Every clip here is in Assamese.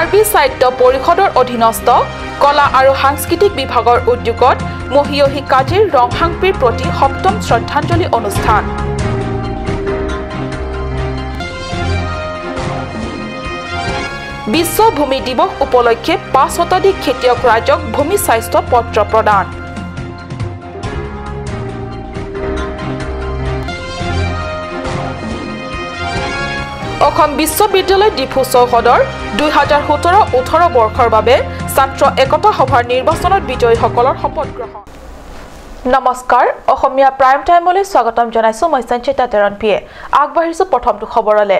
কাৰ্বি সাহিত্য পৰিষদৰ অধীনস্থ কলা আৰু সাংস্কৃতিক বিভাগৰ উদ্যোগত মহিয়সী কাজিৰ ৰংহাংপিৰ প্ৰতি সপ্তম শ্ৰদ্ধাঞ্জলি অনুষ্ঠান। বিশ্ব ভূমি দিৱস উপলক্ষে 5 শতাধিক খেতিয়ক ৰাইজক ভূমি স্বাস্থ্য পত্ৰ প্ৰদান। অসম বিশ্ববিদ্যালয় ডিফু চৌহদৰ 2017-18 বৰ্ষৰ বাবে ছাত্ৰ একতা সভাৰ নিৰ্বাচনত বিজয়ীসকলৰ শপত গ্ৰহণ। নমস্কাৰ, অসমীয়া প্ৰাইম টাইমলৈ স্বাগতম জনাইছো। মই সঞ্চিতা তেৰণপিয়ে আগবাঢ়িছো প্ৰথমটো খবৰলৈ।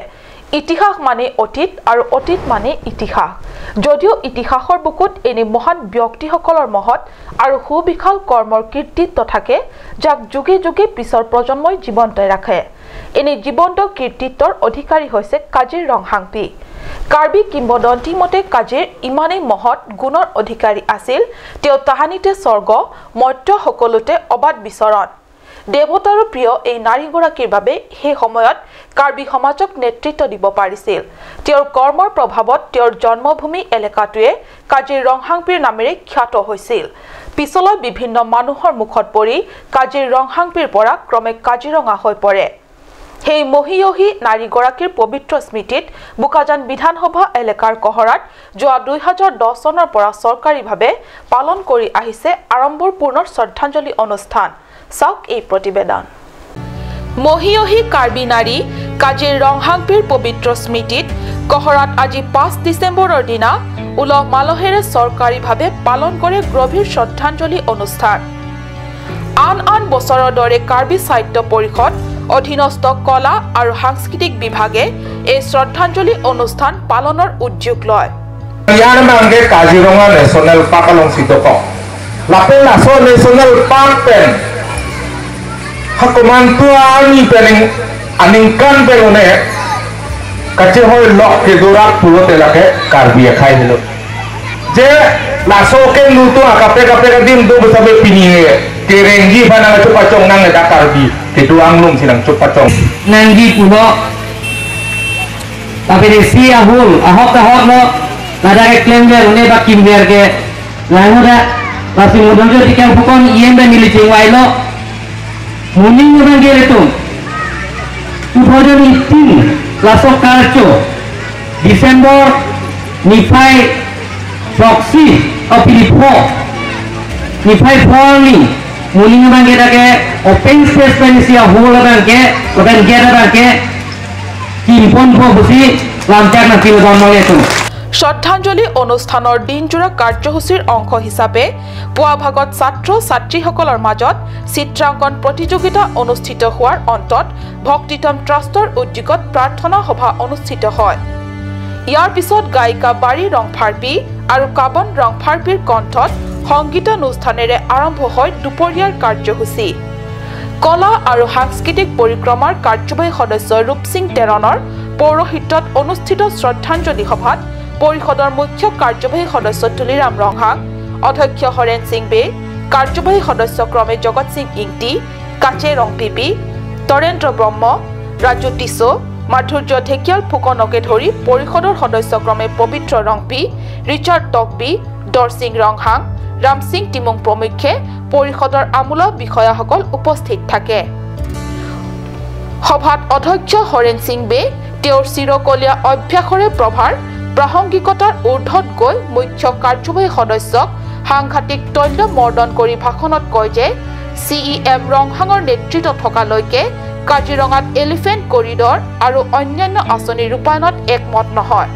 ইতিহাস মানে অতীত আৰু অতীত মানে ইতিহাস। যদিও ইতিহাসৰ বুকুত এনে মহান ব্যক্তিসকলৰ মহৎ আৰু সুবিশাল কৰ্মৰ কীৰ্তিত্ব থাকে, যাক যুগে যুগে পিছৰ প্ৰজন্মই জীৱন্ত ৰাখে। এনে জীৱন্ত কীৰ্তিত্বৰ অধিকাৰী হৈছে কাজিৰ ৰংহাংপি। কাৰ্বি কিম্বদন্তি মতে কাজিৰ ইমানেই মহৎ গুণৰ অধিকাৰী আছিল, তেওঁ তাহানিতে স্বৰ্গ মৰ্ত্য সকলোতে অবাধ বিচৰণ। দেৱতাৰো প্ৰিয় এই নাৰীগৰাকীৰ বাবে সেই সময়ত কাৰ্বি সমাজক নেতৃত্ব দিব পাৰিছিল। তেওঁৰ কৰ্মৰ প্ৰভাৱত তেওঁৰ জন্মভূমি এলেকাটোৱে কাজিৰ ৰংহাংপিৰ নামেৰে খ্যাত হৈছিল। পিছলৈ বিভিন্ন মানুহৰ মুখত পৰি কাজিৰ ৰংহাংপিৰ পৰা ক্ৰমে কাজিৰঙা হৈ পৰে। সেই মহিয়সী নাৰীগৰাকীৰ পবিত্ৰ স্মৃতিত বোকাজান বিধানসভা এলেকাৰ কহৰাত যোৱা 2010 চনৰ পৰা চৰকাৰীভাৱে পালন কৰি আহিছে আড়ম্বৰপূৰ্ণ শ্ৰদ্ধাঞ্জলি অনুষ্ঠান। চাওক এই প্ৰতিবেদন। মহিয়সী কাৰ্বি নাৰী কাজিৰ ৰংহাংপিৰ পবিত্ৰ স্মৃতিত কহৰাত আজি 5 ডিচেম্বৰৰ দিনা উলহ মালহেৰে চৰকাৰীভাৱে পালন কৰে গভীৰ শ্ৰদ্ধাঞ্জলি অনুষ্ঠান। আন আন বছৰৰ দৰে কাৰ্বি সাহিত্য পৰিষদ অধীনস্থ কলা আৰু সাংস্কৃতিক বিভাগে এই শ্ৰদ্ধাঞ্জলি অনুষ্ঠান পালনৰ উদ্যোগ লয়। ইয়াৰ নামে কাজিৰঙা নেশ্যনেল পাৰ্ক অলংকৃত ক লাপে নাছো নেশ্যনেল পাৰ্ক পেন হাকমানটো আনি পেনিং আনিংকান পেনে কাছে হয় লক কে দোরা পুরোতে লাকে কার্বি খাই দিল যে লাসোকে নুতো কাপে কাপে দিন do besabe pinie kerenggi bana cepat cong nang da karbi itu anglum silang cepat cong nanggi puno tapi desi ahul ahok no nada ke klender une ba kimber ke lahuda pasti modal jo dikang pukon iembe mili cingwai lo muning nang gele tu 2018 lasok karcho Desember nifai proxy opilipo nifai forni muning nang gele ke open space penisia hol nang ke open gate nang ke kimpon pho busi lamjak na kilo donole tu শ্ৰদ্ধাঞ্জলি অনুষ্ঠানৰ দিনজোৰা কাৰ্যসূচীৰ অংশ হিচাপে পুৱা ভাগত ছাত্ৰ ছাত্ৰীসকলৰ মাজত চিত্ৰাংকন প্ৰতিযোগিতা অনুষ্ঠিত হোৱাৰ অন্তত ভক্তিতম ট্ৰাষ্টৰ উদ্যোগত প্ৰাৰ্থনা সভা অনুষ্ঠিত হয়। ইয়াৰ পিছত গায়িকা বাৰী ৰংফাৰ্পি আৰু কাবন ৰংফাৰ্পিৰ কণ্ঠত সংগীতানুষ্ঠানেৰে আৰম্ভ হয় দুপৰীয়াৰ কাৰ্যসূচী। কলা আৰু সাংস্কৃতিক পৰিক্ৰমাৰ কাৰ্যবাহী সদস্য ৰূপসিং তেৰণৰ পৌৰোহিত্যত অনুষ্ঠিত শ্ৰদ্ধাঞ্জলি সভাত পৰিষদৰ মুখ্য কাৰ্যবাহী সদস্য তুলিৰাম ৰংহাং, অধ্যক্ষ হৰেণ সিং বে, কাৰ্যবাহী সদস্য ক্ৰমে জগত সিং ইংটি, কাচে ৰংপিপি, তৰেন্দ্ৰ ব্ৰহ্ম, ৰাজু টিছো, মাধুৰ্য ঢেকিয়াল ফুকনকে ধৰি পৰিষদৰ সদস্য ক্ৰমে পবিত্ৰ ৰংপি, ৰিচাৰ্ড টকবি, দৰসিং ৰংহাং, ৰাম সিং টিমুং প্ৰমুখ্যে পৰিষদৰ আমোলা বিষয়াসকল উপস্থিত থাকে। সভাত অধ্যক্ষ হৰেণ সিং বে তেওঁৰ চিৰকলীয়া অভ্যাসৰে প্ৰভাৰ প্ৰাসংগিকতাৰ ঊৰ্ধত গৈ মুখ্য কাৰ্যবাহী সদস্যক সাংঘাতিক তৈল্য মৰ্দন কৰি ভাষণত কয় যে CEM ৰংহাঙৰ নেতৃত্ব থকালৈকে কাজিৰঙাত এলিফেণ্ট কৰিডৰ আৰু অন্যান্য আঁচনি ৰূপায়ণত একমত নহয়।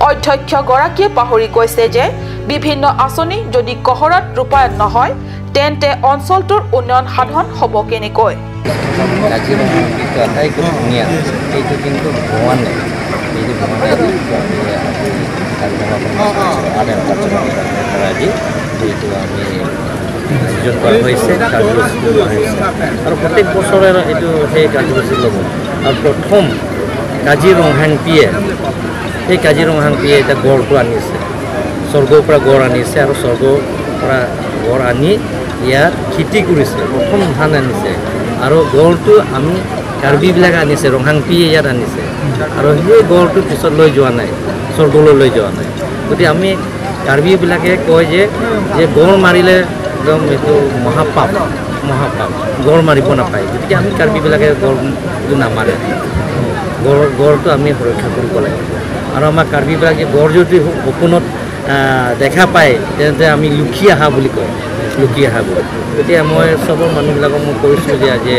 অধ্যক্ষগৰাকীয়ে পাহৰি গৈছে যে বিভিন্ন আঁচনি যদি কহৰাত ৰূপায়ণ নহয় তেন্তে অঞ্চলটোৰ উন্নয়ন সাধন হ'ব কেনেকৈ। प्रत्येक बছৰে এইটো সেই কাৰ্যসূচী ল'ব আৰু প্ৰথম কাজি ৰংহাংপিয়ে এই কাজি ৰংহাংপিয়ে এটা গড়টো আনিছে, স্বৰ্গৰ পৰা গড় আনিছে আৰু স্বৰ্গৰ পৰা গড় আনি ইয়াত খেতি কৰিছে, প্ৰথম ধান আনিছে আৰু গড়টো আমি কাৰ্বিবিলাকে আনিছে ৰংহাংপিয়ে ইয়াত আনিছে আৰু সেই গড়টো পিছত লৈ যোৱা নাই স্বৰ্গলৈ লৈ যোৱা নাই গতিকে আমি কাৰ্বিবিলাকে কয় যে গড় মাৰিলে একদম এইটো মহাপাপ গড় মাৰিব নাপায় গতিকে আমি কাৰ্বিবিলাকে গড়টো নামাৰে গড়টো আমি সুৰক্ষা কৰিব লাগিব আৰু আমাৰ কাৰ্বিবিলাকে গড় যদি সপোনত দেখা পায় তেন্তে আমি লুকি অহা বুলি কয় লুকি অহা বুলি গতিকে মই চবৰ মানুহবিলাকক মই কৈছোঁ যে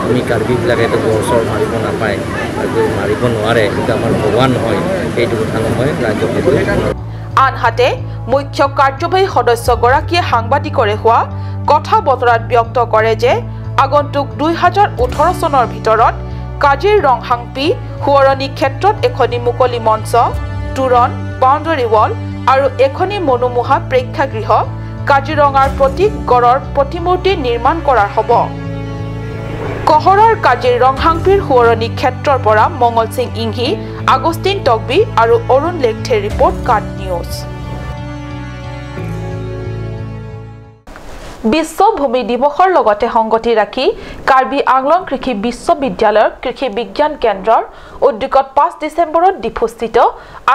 আমি কাৰ্বিবিলাকে এইটো গড় চৰ মাৰিব নাপায় আৰু মাৰিব নোৱাৰে সেইটো আমাৰ ভগৱান নহয় সেইটো কথা নহয় ৰাজ্যক আনহাতে মুখ্য কাৰ্যবাহী সদস্যগৰাকীয়ে সাংবাদিকৰে হোৱা কথা বতৰাত ব্যক্ত কৰে যে আগন্তুক 2018 চনৰ ভিতৰত কাজিৰ ৰংহাংপি সোঁৱৰণি ক্ষেত্ৰত এখনি মুকলি মঞ্চ তোৰণ বাউণ্ডাৰী ৱাল আৰু এখনি মনোমোহা প্ৰেক্ষাগৃহ কাজিৰঙাৰ প্ৰতীক গড়ৰ প্ৰতিমূৰ্তি নিৰ্মাণ কৰাৰ হ'ব কহৰৰ কাজিৰ ৰংহাংপিৰ সোঁৱৰণি ক্ষেত্ৰৰ পৰা মঙ্গল সিং ইংহি আগষ্টিন টকবি আৰু অৰুণ লেখথেৰ ৰিপৰ্ট কাট নিউজ বিশ্ব ভূমি দিৱসৰ লগতে সংগতি ৰাখি কাৰ্বি আংলং কৃষি বিশ্ববিদ্যালয়ৰ কৃষি বিজ্ঞান কেন্দ্ৰৰ উদ্যোগত 5 ডিচেম্বৰত ডিফুস্থিত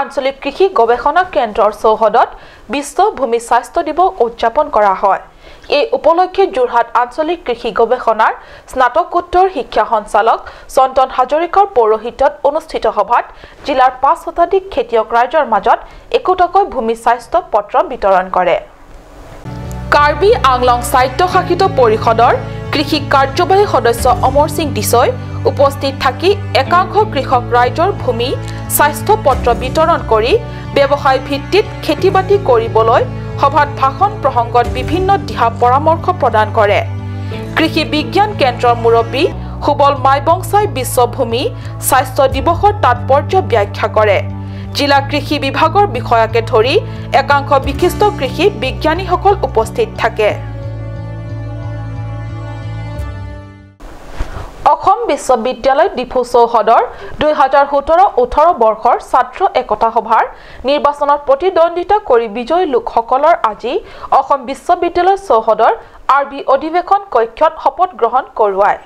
আঞ্চলিক কৃষি গৱেষণা কেন্দ্ৰৰ চৌহদত বিশ্ব ভূমি স্বাস্থ্য দিৱস উদযাপন কৰা হয় এই উপলক্ষে যোৰহাট আঞ্চলিক কৃষি গৱেষণাৰ স্নাতকোত্তৰ শিক্ষা সঞ্চালক চন্দন হাজৰিকাৰ পৌৰোহিত্যত অনুষ্ঠিত সভাত জিলাৰ 5 শতাধিক খেতিয়ক ৰাইজৰ মাজত একোটাকৈ ভূমি স্বাস্থ্য পত্ৰ বিতৰণ কৰে কাৰ্বি আংলং স্বায়ত্তশাসিত পৰিষদৰ কৃষি কাৰ্যবাহী সদস্য অমৰ সিং দিছৈ উপস্থিত থাকি একাংশ কৃষক ৰাইজৰ ভূমি স্বাস্থ্য পত্ৰ বিতৰণ কৰি ব্যৱসায় ভিত্তিত খেতি-বাতি কৰিবলৈ সভাত ভাষণ প্ৰসংগত বিভিন্ন দিহা পৰামৰ্শ প্ৰদান কৰে কৃষি বিজ্ঞান কেন্দ্ৰৰ মুৰব্বী সুবল মাইবংছাই বিশ্ব ভূমি স্বাস্থ্য দিৱসৰ তাৎপৰ্য ব্যাখ্যা কৰে জিলা কৃষি বিভাগৰ বিষয়াকে ধৰি একাংশ বিশিষ্ট কৃষি বিজ্ঞানীসকল উপস্থিত থাকে অসম বিশ্ববিদ্যালয় ডিফু চৌহদৰ 2017-18 বৰ্ষৰ ছাত্ৰ একতা সভাৰ নিৰ্বাচনত প্ৰতিদ্বন্দ্বিতা কৰি বিজয়ী লোকসকলৰ আজি অসম বিশ্ববিদ্যালয় চৌহদৰ আৰবি অধিৱেশন কক্ষত শপত গ্ৰহণ কৰোৱায়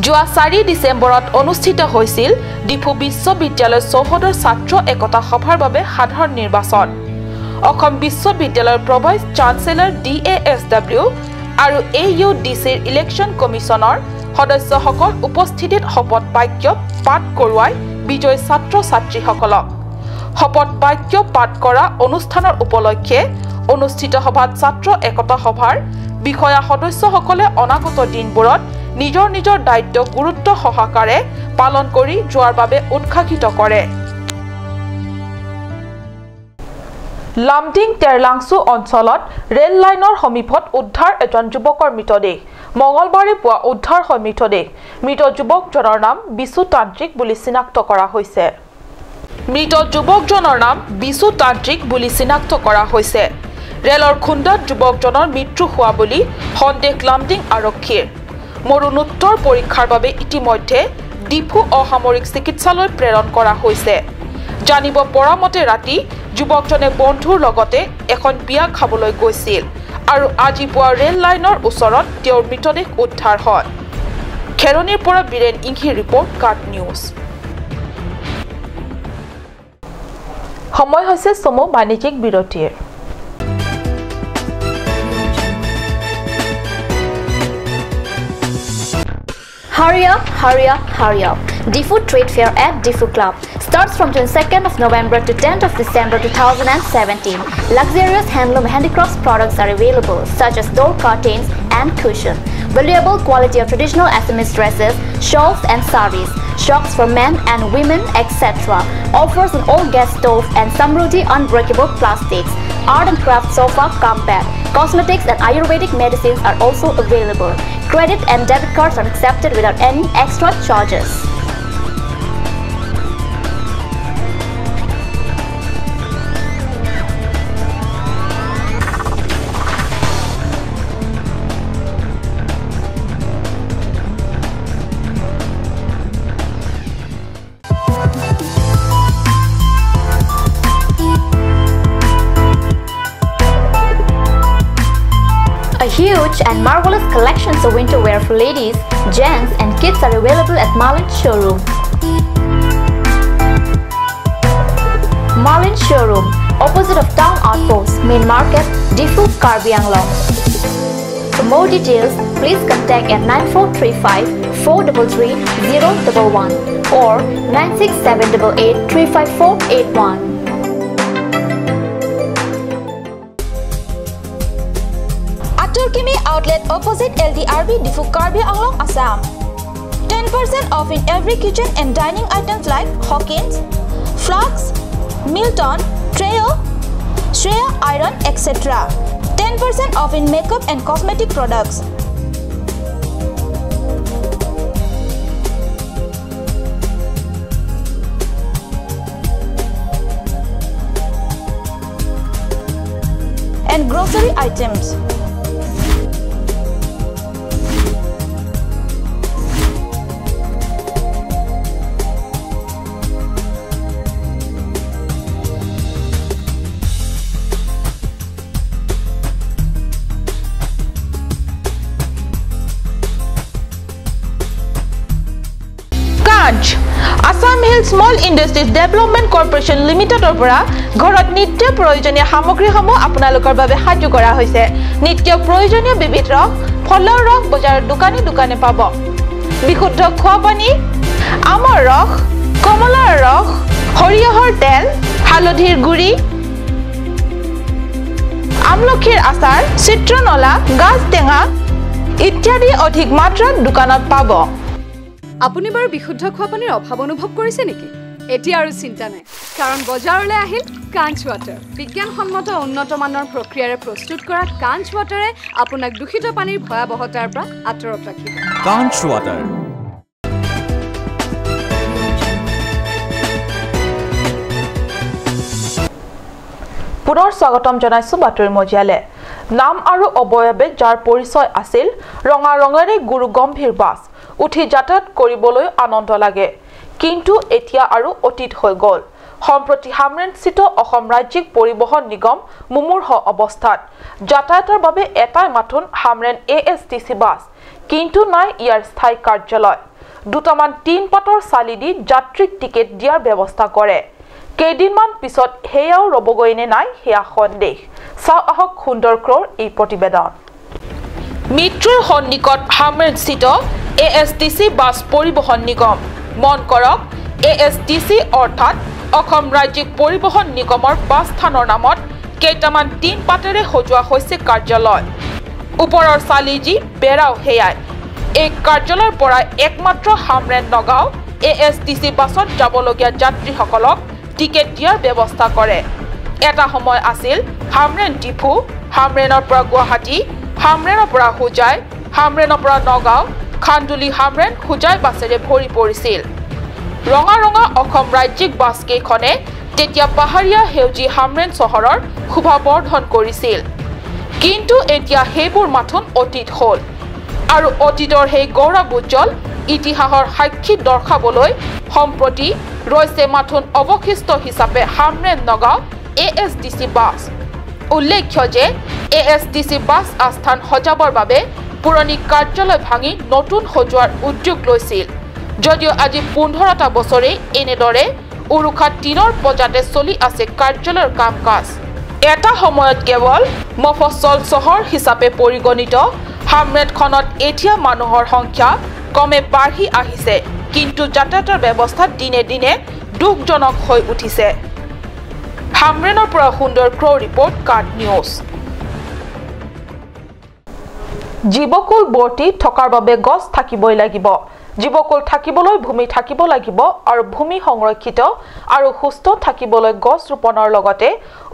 যোৱা 4 ডিচেম্বৰত অনুষ্ঠিত হৈছিল ডিফু বিশ্ববিদ্যালয় চৌহদৰ ছাত্ৰ একতা সভাৰ বাবে সাধাৰণ নিৰ্বাচন অসম বিশ্ববিদ্যালয়ৰ প্ৰভাইচ চান্সেলৰ DASW আৰু AUDCৰ ইলেকশ্যন কমিছনৰ সদস্যসকল উপস্থিতিত শপত বাক্য পাঠ কৰোৱাই বিজয়ী ছাত্ৰ ছাত্ৰীসকলক শপত বাক্য পাঠ কৰা অনুষ্ঠানৰ উপলক্ষে অনুষ্ঠিত সভাত ছাত্ৰ একতা সভাৰ বিষয়া সদস্যসকলে অনাগত দিনবোৰত নিজৰ নিজৰ দায়িত্ব গুৰুত্ব সহকাৰে পালন কৰি যোৱাৰ বাবে উৎসাহিত কৰে লামডিং তেৰলাংছু অঞ্চলত ৰেল লাইনৰ সমীপত উদ্ধাৰ এজন যুৱকৰ মৃতদেহ মঙ্গলবাৰে পুৱা উদ্ধাৰ হয় মৃত যুৱকজনৰ নাম বিশু তান্ত্ৰিক বুলি চিনাক্ত কৰা হৈছে মৃত যুৱকজনৰ নাম বিশু তান্ত্ৰিক বুলি চিনাক্ত কৰা হৈছে ৰেলৰ খুন্দাত যুৱকজনৰ মৃত্যু হোৱা বুলি সন্দেহ লামডিং আৰক্ষীৰ মৰণোত্তৰ পৰীক্ষাৰ বাবে ইতিমধ্যে ডিফু অসামৰিক চিকিৎসালয় প্ৰেৰণ কৰা হৈছে জানিব পৰা মতে ৰাতি যুৱকজনে বন্ধুৰ লগতে এখন বিয়া খাবলৈ গৈছিল আৰু আজি পুৱা ৰেল লাইনৰ ওচৰত তেওঁৰ মৃতদেহ উদ্ধাৰ হয় খেৰনিৰ পৰা বীৰেন ইংহি ৰিপৰ্ট কাট নিউজ সময় হৈছে সমু বাণিজ্যিক বিৰতিৰ Hurry up, hurry up, hurry up. Diffu Trade Fair at Diffu Club starts from 22nd of November to 10th of December 2017. Luxurious handloom handicrafts products are available such as door curtains and cushion. Valuable quality of traditional Assamese dresses, shawls and saris. Shops for men and women, etc. Offers on all gas stove and Samruddhi unbreakable plastics. Art and craft sofa come back. Cosmetics and Ayurvedic medicines are also available. Credit and debit cards are accepted without any extra charges. A huge and marvelous collections of winter wear for ladies Gents and kids are available at Marlin Showroom. Marlin Showroom, opposite of Town Outpost, Main Market, Difu, Karbi Anglong. For more details, please contact at 9435 433 011 or 96788 35481. Aturkimi outlet opposite LDRB Difu Karbi Anglong, Assam. 10% off in every kitchen and dining items like Hawkins, Flax, Milton, Treo, Shreya Iron, etc. 10% off in makeup and cosmetic products. And grocery items. Assamese Small Industries Development Corporation Limited opera ঘৰত নিত্য প্ৰয়োজনীয় সামগ্ৰীসমূহ আপোনালোকৰ বাবে সাজু কৰা হৈছে নিত্য প্ৰয়োজনীয় বিবিধ ৰস ফলৰ ৰস বজাৰৰ দোকানে পাব বিশুদ্ধ খোৱা পানী আমৰ ৰস কমলাৰ ৰস সৰিয়হৰ তেল হালধিৰ গুৰি আমলখিৰ আচাৰ চিত্ৰনলা গাজ টেঙা ইত্যাদি অধিক মাত্ৰাত দোকানত পাব আপুনি বাৰু বিশুদ্ধ খোৱা পানীৰ অভাৱ অনুভৱ কৰিছে নেকি এতিয়া আৰু চিন্তা নাই কাৰণ বজাৰলৈ আহিল কাঞ্চ ৱাটাৰ বিজ্ঞানসন্মত উন্নত মানৰ প্ৰক্ৰিয়াৰে প্ৰস্তুত কৰা কাঞ্চ ৱাটাৰে আপোনাক দূষিত পানীৰ ভয়াবহতাৰ পৰা আঁতৰত ৰাখিব কাঞ্চ ৱাটাৰ পুনৰ স্বাগতম জনাইছো বাতৰি মজিয়ালে নাম আৰু অবয়বে যাৰ পৰিচয় আছিল ৰঙা ৰঙেৰে গুৰু গম্ভীৰ বাছ উঠি যাতায়াত কৰিবলৈ আনন্দ লাগে কিন্তু এতিয়া আৰু অতীত হৈ গ'ল সম্প্ৰতি হামৰেনস্থিত অসম ৰাজ্যিক পৰিবহণ নিগম মুমূৰ্ষ অৱস্থাত যাতায়াতৰ বাবে এটাই মাথোন হামৰেন ASTC বাছ কিন্তু নাই ইয়াৰ স্থায়ী কাৰ্যালয় দুটামান তিন পাতৰ চালি দি যাত্ৰীক টিকেট দিয়াৰ ব্যৱস্থা কৰে কেইদিনমান পিছত হেয়াও ৰবগৈনে নাই হেয়া সন্দেহ চাও আহক সুন্দৰ ক্ৰৰ এই প্ৰতিবেদন মিত্ৰৰ সন্নিকট হামৰেনস্থিত ASTC বাছ পৰিবহণ নিগম মন কৰক ASTC অৰ্থাৎ অসম ৰাজ্যিক পৰিবহণ নিগমৰ বাছ স্থানৰ নামত কেইটামান তিন পাতেৰে সজোৱা হৈছে কাৰ্যালয় ওপৰৰ চালিজি বেৰাও হেয়াই এই কাৰ্যালয়ৰ পৰা একমাত্ৰ হামৰেন নগাঁও ASTC বাছত যাবলগীয়া যাত্ৰীসকলক টিকেট দিয়াৰ ব্যৱস্থা কৰে এটা সময় আছিল হামৰেন ডিফু হামৰেনৰ পৰা গুৱাহাটী হামৰেনৰ পৰা হুজাই হামৰেনৰ পৰা নগাঁও খান্দুলি হামৰেন হুজাই বাছেৰে ভৰি পৰিছিল ৰঙা ৰঙা অসম ৰাজ্যিক বাছ কেইখনে তেতিয়া পাহাৰীয়া হেউজি হামৰেন চহৰৰ শোভা বৰ্ধন কৰিছিল কিন্তু এতিয়া হেবোৰ মাথোন অতীত হ'ল আৰু অতীতৰ সেই গৌৰৱোজ্জ্বল ইতিহাসৰ সাক্ষী দৰ্শাবলৈ সম্প্ৰতি ৰৈছে মাথোন অৱশিষ্ট হিচাপে হামৰেন নগাঁও ASTC বাছ উল্লেখ্য যে ASTC বাছ আস্থান সজাবৰ বাবে পুৰণি কাৰ্যালয় ভাঙি নতুন সজোৱাৰ উদ্যোগ লৈছিল যদিও আজি 15টা বছৰে এনেদৰে উৰুখা টিনৰ পজাতে চলি আছে কাৰ্যালয়ৰ কাম-কাজ এটা সময়ত কেৱল মফস্বল চহৰ হিচাপে পৰিগণিত হামৰেনখনত এতিয়া মানুহৰ সংখ্যা কমে বাঢ়ি আহিছে কিন্তু যাতায়াতৰ ব্যৱস্থা দিনে দিনে দুখজনক হৈ উঠিছে হামৰেনৰ পৰা সুন্দৰ ক্ৰ ৰিপৰ্ট কাৰ্ড নিউজ জীৱকুল বৰ্তি থকাৰ বাবে গছ থাকিবই লাগিব জীৱকুল থাকিবলৈ ভূমি থাকিব লাগিব আৰু ভূমি সংৰক্ষিত আৰু সুস্থ থাকিবলৈ গছ ৰোপণৰ লগতে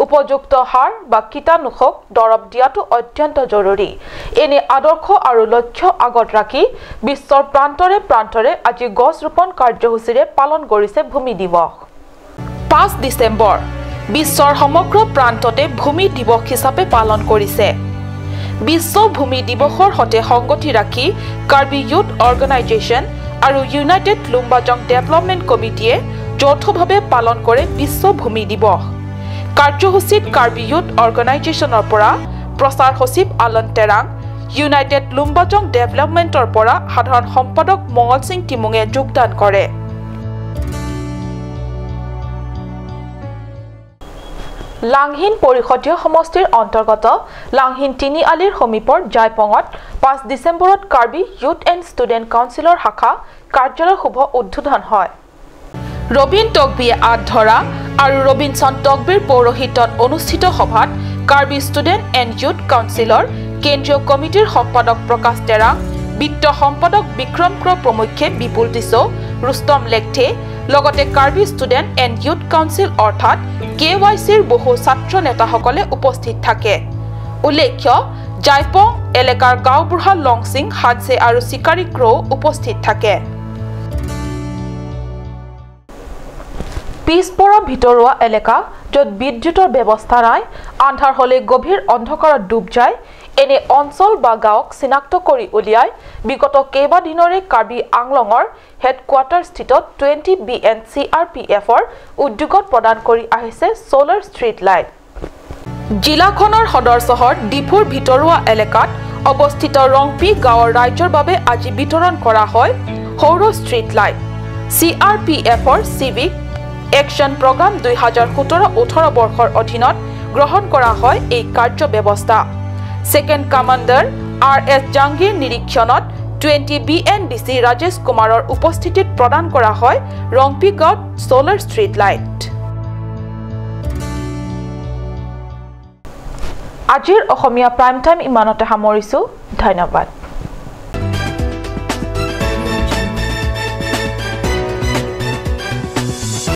উপযুক্ত সাৰ বা কীটনাশক দৰৱ দিয়াটো অত্যন্ত জৰুৰী এনে আদৰ্শ আৰু লক্ষ্য আগত ৰাখি বিশ্বৰ প্ৰান্তৰে আজি গছ ৰোপণ কাৰ্যসূচীৰে পালন কৰিছে ভূমি দিৱস 5 ডিচেম্বৰ বিশ্বৰ সমগ্ৰ প্ৰান্ততে ভূমি দিৱস হিচাপে পালন কৰিছে বিশ্ব ভূমি দিৱসৰ সৈতে সংগতি ৰাখি কাৰ্বি ইউথ অৰ্গেনাইজেশ্যন আৰু ইউনাইটেড লুম্বাজং ডেভেলপমেণ্ট কমিটিয়ে যৌথভাৱে পালন কৰে বিশ্ব ভূমি দিৱস কাৰ্যসূচীত কাৰ্বি ইউথ অৰ্গেনাইজেশ্যনৰ পৰা প্ৰচাৰ সচিব আলন তেৰাং ইউনাইটেড লুম্বাজং ডেভেলপমেণ্টৰ পৰা সাধাৰণ সম্পাদক মঙ্গল সিং টিমুঙে যোগদান কৰে। লাংহিন পৰিষদীয় সমষ্টিৰ অন্তৰ্গত লাংহিন তিনিআলিৰ সমীপৰ জাইপঙত 5 ডিচেম্বৰত কাৰ্বি ইউথ এণ্ড ষ্টুডেণ্ট কাউন্সিলৰ শাখা কাৰ্যালয়ৰ শুভ উদ্বোধন হয়। ৰবীন টকবিয়ে আঁত ধৰা আৰু ৰবিনসন টকবিৰ পৌৰোহিত্যত অনুষ্ঠিত সভাত কাৰ্বি ষ্টুডেণ্ট এণ্ড ইউথ কাউন্সিলৰ কেন্দ্ৰীয় কমিটিৰ সম্পাদক প্ৰকাশ টেৰাং, বিত্ত সম্পাদক বিক্ৰম ক্ৰ প্ৰমুখ্যে বিপুল টিছো, ৰুস্তম লেখথে লগতে Karbi student and youth council অৰ্থাৎ KYCৰ বহু ছাত্ৰ নেতাসকলে উপস্থিত থাকে। উল্লেখ্য জাইপং এলেকাৰ গাঁওবুঢ়া লংসিং হাজছে আৰু চিকাৰী ক্ৰও উপস্থিত থাকে। পিছপৰা ভিতৰুৱা এলেকা য'ত বিদ্যুতৰ ব্যৱস্থা নাই, আন্ধাৰ হ'লে গভীৰ অন্ধকাৰত ডুব যায়, এনে অঞ্চল বা গাঁৱক চিনাক্ত কৰি উলিয়াই বিগত কেইবাদিনৰে কাৰ্বি আংলঙৰ হেডকোৱাৰ্টাৰ স্থিত 20 BNCRPFৰ উদ্যোগত প্ৰদান কৰি আহিছে ছ'লাৰ ষ্ট্ৰীট লাইট। জিলাখনৰ সদৰ চহৰ ডিফুৰ ভিতৰুৱা এলেকাত অৱস্থিত ৰংপি গাঁৱৰ ৰাইজৰ বাবে আজি বিতৰণ কৰা হয় সৌৰ ষ্ট্ৰীট লাইট। CRPFৰ চিভিক একশ্যন প্ৰগ্ৰাম 2017-18 বৰ্ষৰ অধীনত গ্ৰহণ কৰা হয় এই কাৰ্য ব্যৱস্থা। ছেকেণ্ড কামাণ্ডাৰ RS জাংগীৰ নিৰীক্ষণত 20 BNDC ৰাজেশ কুমাৰৰ উপস্থিতিত প্ৰদান কৰা হয় ৰংপি গাঁৱত ছ'লাৰ ষ্ট্ৰীট লাইট। আজিৰ অসমীয়া প্ৰাইম টাইম ইমানতে সামৰিছোঁ। ধন্যবাদ।